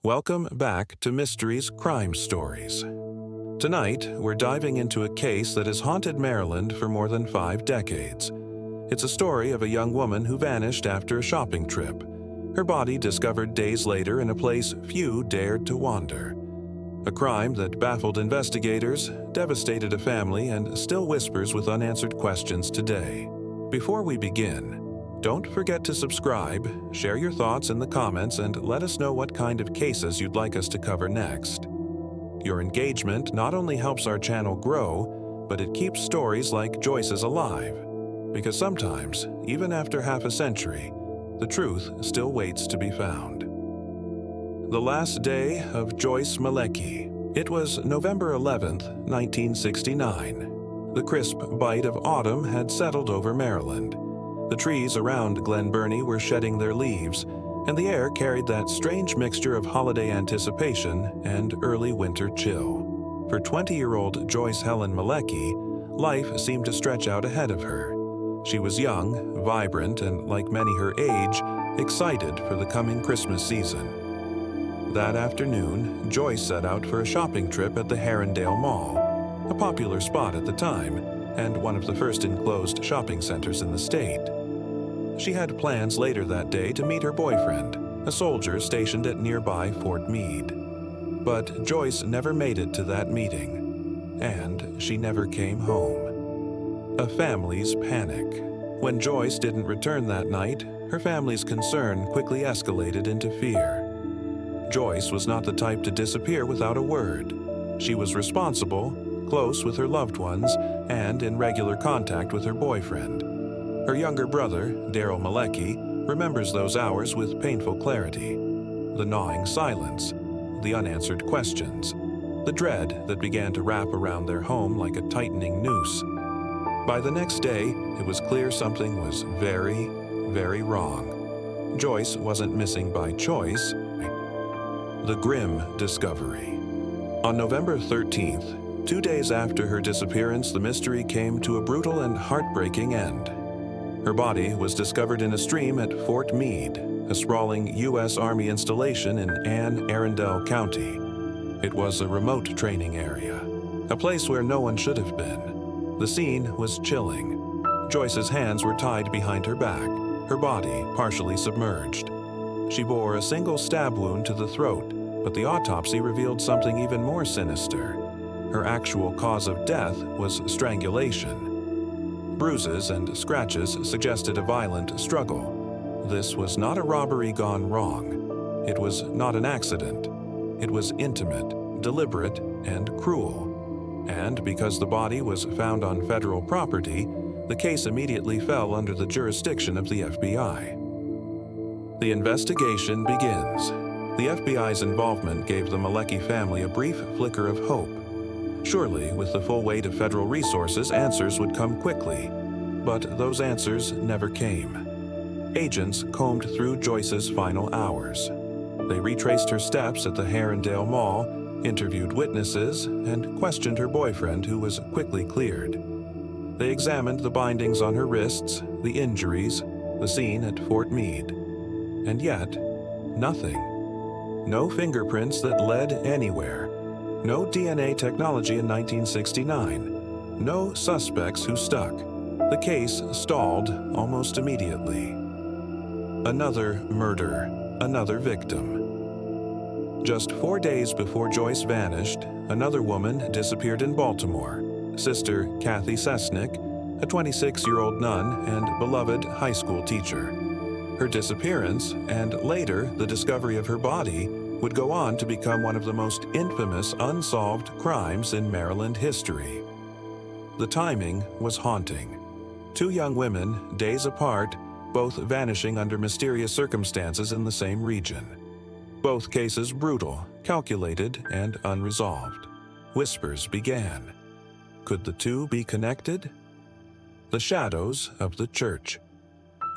Welcome back to Mysteries Crime Stories. Tonight, we're diving into a case that has haunted Maryland for more than 5 decades. It's a story of a young woman who vanished after a shopping trip. Her body discovered days later in a place few dared to wander. A crime that baffled investigators, devastated a family, and still whispers with unanswered questions today. Before we begin, don't forget to subscribe, share your thoughts in the comments, and let us know what kind of cases you'd like us to cover next. Your engagement not only helps our channel grow, but it keeps stories like Joyce's alive. Because sometimes, even after half a century, the truth still waits to be found. The last day of Joyce Malecki. It was November 11th, 1969. The crisp bite of autumn had settled over Maryland. The trees around Glen Burnie were shedding their leaves, and the air carried that strange mixture of holiday anticipation and early winter chill. For 20-year-old Joyce Helen Malecki, life seemed to stretch out ahead of her. She was young, vibrant, and, like many her age, excited for the coming Christmas season. That afternoon, Joyce set out for a shopping trip at the Harundale Mall, a popular spot at the time, and one of the first enclosed shopping centers in the state. She had plans later that day to meet her boyfriend, a soldier stationed at nearby Fort Meade. But Joyce never made it to that meeting, and she never came home. A family's panic. When Joyce didn't return that night, her family's concern quickly escalated into fear. Joyce was not the type to disappear without a word. She was responsible, close with her loved ones, and in regular contact with her boyfriend. Her younger brother, Daryl Malecki, remembers those hours with painful clarity. The gnawing silence, the unanswered questions, the dread that began to wrap around their home like a tightening noose. By the next day, it was clear something was very, very wrong. Joyce wasn't missing by choice. The grim discovery. On November 13th, 2 days after her disappearance, the mystery came to a brutal and heartbreaking end. Her body was discovered in a stream at Fort Meade, a sprawling U.S. Army installation in Arundale County. It was a remote training area, a place where no one should have been. The scene was chilling. Joyce's hands were tied behind her back, her body partially submerged. She bore a single stab wound to the throat, but the autopsy revealed something even more sinister. Her actual cause of death was strangulation. Bruises and scratches suggested a violent struggle. This was not a robbery gone wrong. It was not an accident. It was intimate, deliberate, and cruel. And because the body was found on federal property, the case immediately fell under the jurisdiction of the FBI. The investigation begins. The FBI's involvement gave the Malecki family a brief flicker of hope. Surely, with the full weight of federal resources, answers would come quickly. But those answers never came. Agents combed through Joyce's final hours. They retraced her steps at the Harundale Mall, interviewed witnesses, and questioned her boyfriend, who was quickly cleared. They examined the bindings on her wrists, the injuries, the scene at Fort Meade. And yet, nothing. No fingerprints that led anywhere. No DNA technology in 1969. No suspects who stuck. The case stalled almost immediately. Another murder, another victim. Just 4 days before Joyce vanished, another woman disappeared in Baltimore, Sister Cathy Cesnik, a 26-year-old nun and beloved high school teacher. Her disappearance, and later the discovery of her body, would go on to become one of the most infamous unsolved crimes in Maryland history. The timing was haunting. 2 young women, days apart, both vanishing under mysterious circumstances in the same region. Both cases brutal, calculated, and unresolved. Whispers began. Could the two be connected? The shadows of the church.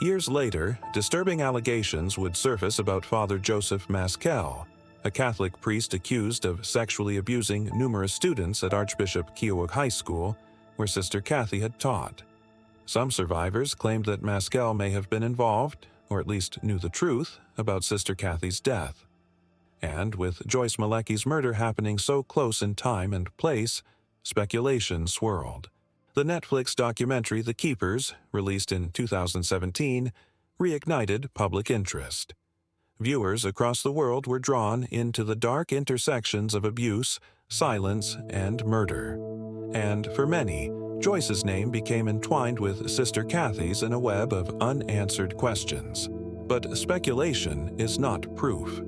Years later, disturbing allegations would surface about Father Joseph Maskell, a Catholic priest accused of sexually abusing numerous students at Archbishop Keowuk High School, where Sister Cathy had taught. Some survivors claimed that Maskell may have been involved, or at least knew the truth, about Sister Cathy's death. And with Joyce Malecki's murder happening so close in time and place, speculation swirled. The Netflix documentary The Keepers, released in 2017, reignited public interest. Viewers across the world were drawn into the dark intersections of abuse, silence, and murder. And for many, Joyce's name became entwined with Sister Cathy's in a web of unanswered questions. But speculation is not proof.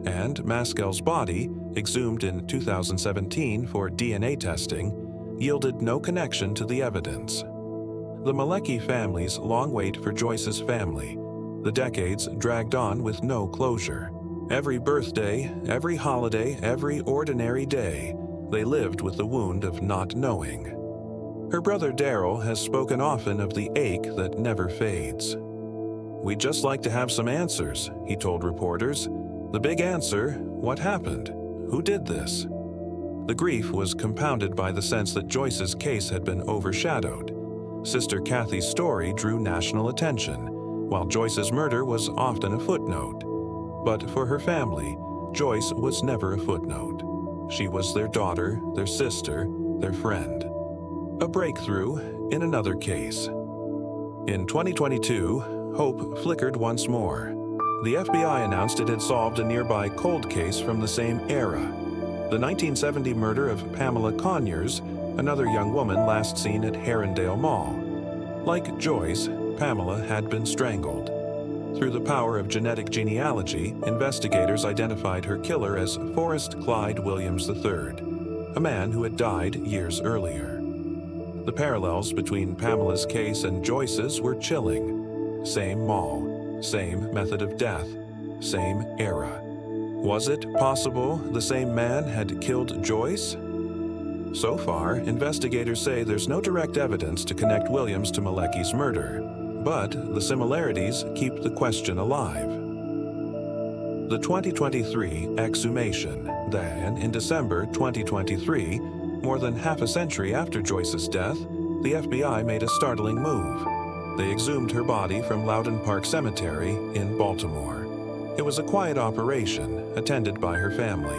And Maskell's body, exhumed in 2017 for DNA testing, yielded no connection to the evidence. The Malecki family's long wait for Joyce's family. The decades dragged on with no closure. Every birthday, every holiday, every ordinary day, they lived with the wound of not knowing. Her brother Daryl has spoken often of the ache that never fades. "We'd just like to have some answers," he told reporters. "The big answer, what happened? Who did this?" The grief was compounded by the sense that Joyce's case had been overshadowed. Sister Cathy's story drew national attention, while Joyce's murder was often a footnote. But for her family, Joyce was never a footnote. She was their daughter, their sister, their friend. A breakthrough in another case. In 2022, hope flickered once more. The FBI announced it had solved a nearby cold case from the same era. The 1970 murder of Pamela Conyers, another young woman last seen at Harundale Mall. Like Joyce, Pamela had been strangled. Through the power of genetic genealogy, investigators identified her killer as Forrest Clyde Williams III, a man who had died years earlier. The parallels between Pamela's case and Joyce's were chilling. Same mall, same method of death, same era. Was it possible the same man had killed Joyce? So far, investigators say there's no direct evidence to connect Williams to Malecki's murder, but the similarities keep the question alive. The 2023 exhumation. Then, in December 2023, more than half a century after Joyce's death, the FBI made a startling move. They exhumed her body from Loudon Park Cemetery in Baltimore. It was a quiet operation, attended by her family.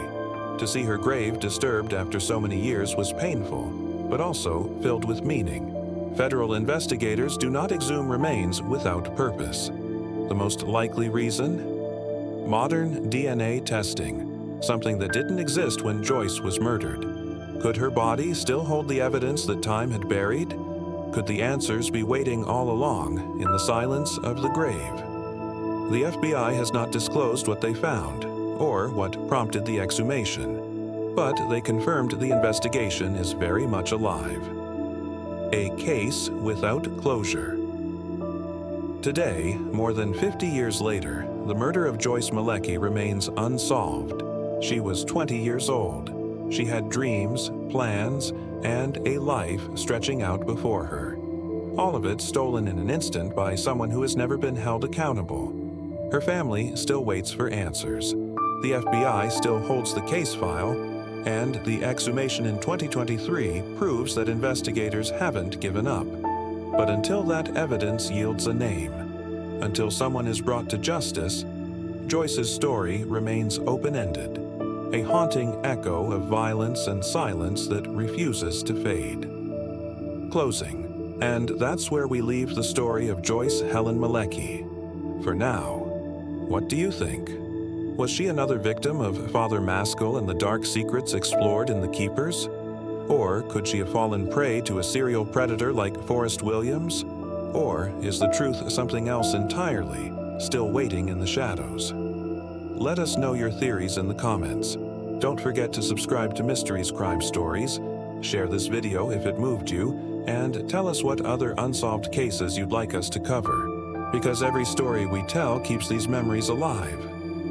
To see her grave disturbed after so many years was painful, but also filled with meaning. Federal investigators do not exhume remains without purpose. The most likely reason? Modern DNA testing, something that didn't exist when Joyce was murdered. Could her body still hold the evidence that time had buried? Could the answers be waiting all along in the silence of the grave? The FBI has not disclosed what they found, or what prompted the exhumation, but they confirmed the investigation is very much alive. A case without closure. Today, more than 50 years later, the murder of Joyce Malecki remains unsolved. She was 20 years old. She had dreams, plans, and a life stretching out before her. All of it stolen in an instant by someone who has never been held accountable. Her family still waits for answers. The FBI still holds the case file, and the exhumation in 2023 proves that investigators haven't given up. But until that evidence yields a name, until someone is brought to justice, Joyce's story remains open-ended, a haunting echo of violence and silence that refuses to fade. Closing. And that's where we leave the story of Joyce Helen Malecki. For now, what do you think? Was she another victim of Father Maskell and the dark secrets explored in The Keepers? Or could she have fallen prey to a serial predator like Forrest Williams? Or is the truth something else entirely, still waiting in the shadows? Let us know your theories in the comments. Don't forget to subscribe to Mysteries Crime Stories, share this video if it moved you, and tell us what other unsolved cases you'd like us to cover. Because every story we tell keeps these memories alive.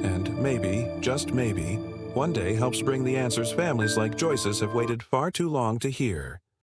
And maybe, just maybe, one day helps bring the answers families like Joyce's have waited far too long to hear.